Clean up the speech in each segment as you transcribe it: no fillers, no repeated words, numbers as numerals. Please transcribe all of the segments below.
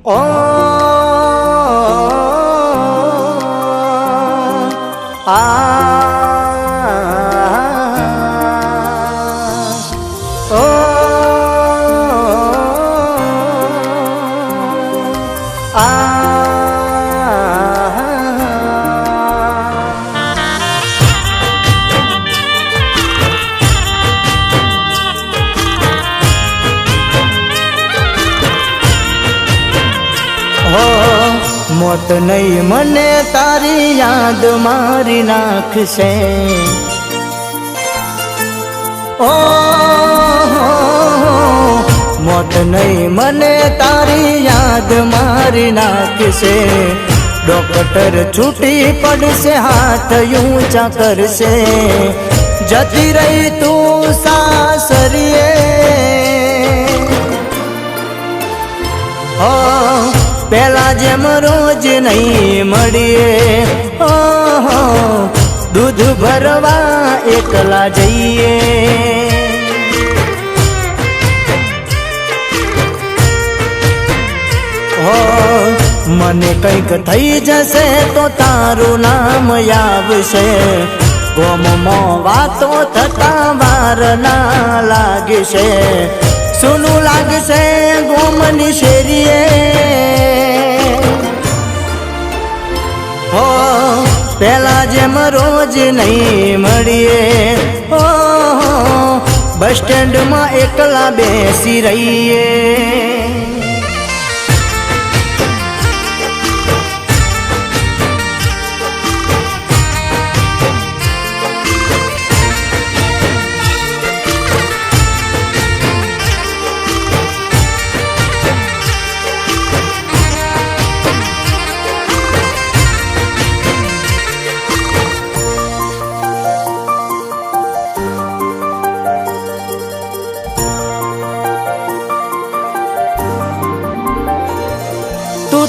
ओ आ ओ आ मोत नहीं मने तारी याद मारी नाखशे ओ मोत नहीं मने तारी याद मारी नाखशे डॉक्टर छूटी पड़से हाथ ऊंचा करसे जती रही तू सासरिए पेला जेम रोज नहीं मळीए दूध भरवा एकला जईए मने कंईक थई जशे तो तारू नाम आवशे गोममो वातो थता वार ना लागशे सुनू लागशे गोमनी शेरीए हो पेला जेम रोज नहीं मळीए बस स्टेण्ड में एकला बेसी रहीए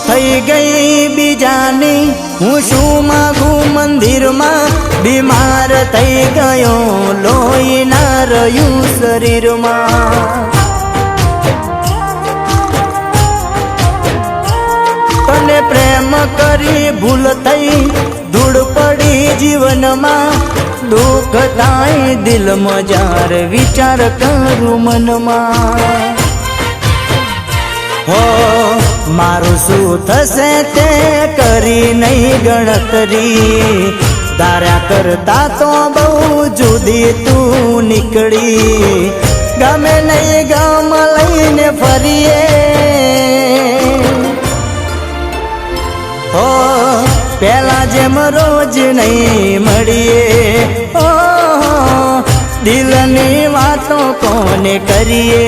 थई गई बीजानी हूँ शू मागू मंदिर में बीमार थई गयो लोई ना रह्यू शरीर में तने प्रेम करी भूल थई धूड़ पड़ी जीवन में दुख थाई दिल में जार विचार करूँ मन में हो मारू शू थशे ते करी नहीं गणतरी धार्या करता तो बहु जुदी तू निकली गमे नहीं गम लईने फरीए हो पेला जेम रोज नहीं मळीए दिलनी वातों कोने करीए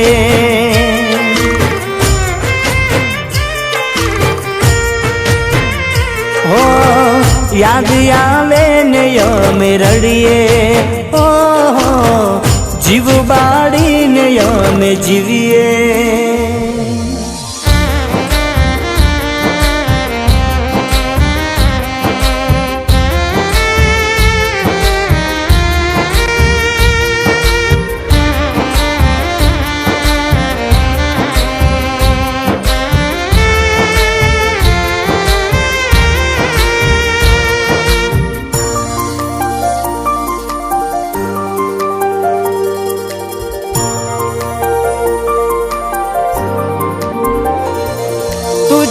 हो याद आवे ने यमे रड़िए जीव बाड़ी ने यमे जीविए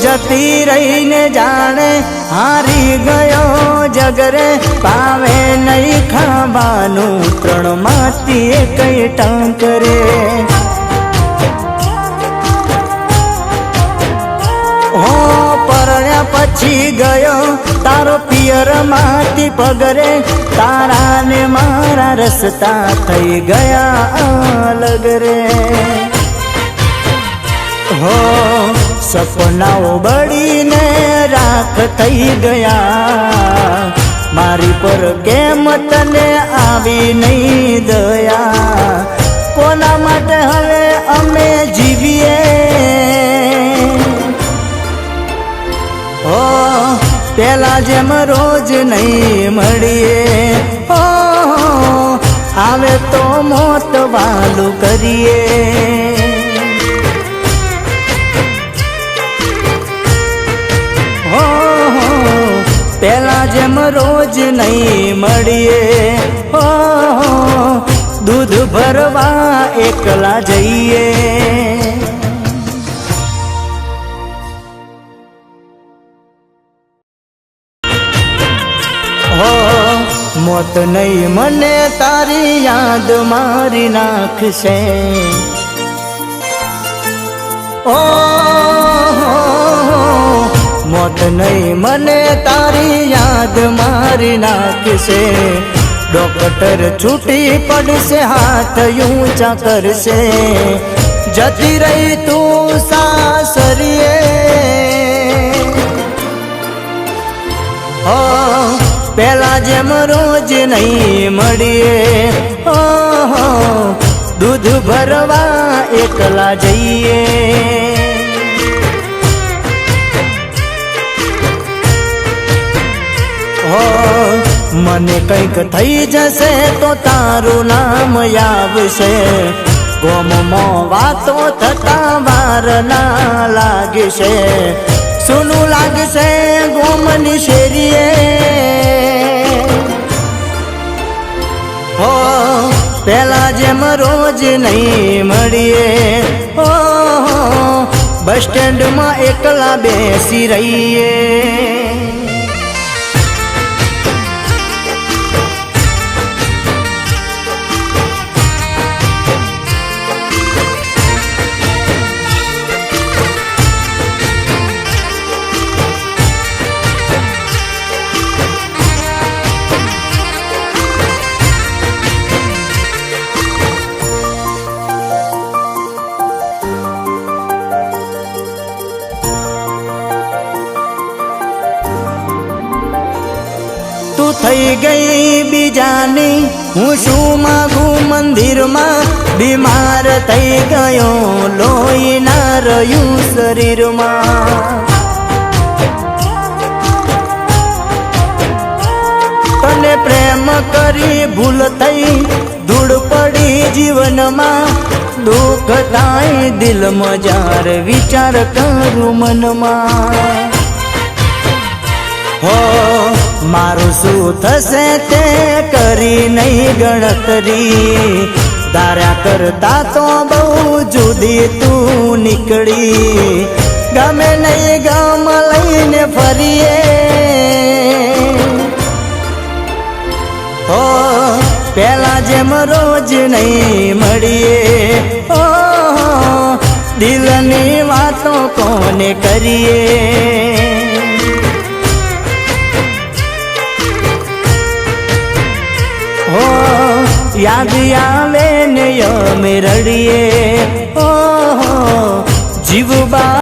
जती रही ने जाने हारी गयो जगरे पावे नहीं खाबानू त्रण माती कई टांकरे हो परण्या पछी गयो तारो पियर माती पगरे तारा ने मारा रस्ता थई गया अलग रे हो सपनाओ बड़ी ने राख थई गया मारी पर केम तने आवी नहीं दया कोना माटे हवे अमे जीवीए हो पेला जेम रोज नहीं मळीए आवे तो मोत वालू करिए પેલા જેમ રોજ નહીં મળીએ હો, દૂધ ભરવા એકલા જઈએ. હો મોત નહીં મને તારી યાદ મારી નાખશે. ઓ મોત નહીં મને તારી યાદ મારી નાખશે. ડોક્ટર છૂટી પડશે હાથ ઊંચા કરશે. જતી રહી તું સાસરીએ હો, પેલા જેમ રોજ નહીં મળીએ હો, દૂધ ભરવા એકલા જઈએ. હો મને કંઈક થઈ જશે તો તારું નામ આવશે. ગોમમાં વાતો થતા વાર ના લાગશે. સુનું લાગશે ગોમની શેરીએ હો, પેલા જેમ રોજ નહીં મળીએ હો, બસ સ્ટેન્ડમાં એકલા બેસી રહીએ. તું થઈ ગઈ બીજાની, હું શું માગું મંદિરમાં. બીમાર થઈ ગયો લોહી ના રહ્યું શરીરમાં. તને પ્રેમ કરી ભૂલ થઈ ધૂળ પડી જીવનમાં. દુઃખ થાય દિલમાં જ્યારે વિચાર કરું મનમાં. હો મારું શું થશે તે કરી નહીં ગણતરી. તારા કરતા તો બહુ જુદી તું નીકળી. ગમે નહીં ગમ લઈને ફરીએ હો, પેલા જેમ રોજ નહીં મળીએ હો, દિલની વાતો કોને કરીએ. હો યાદ આવે ને અમે રડીએ. ઓ જીવબા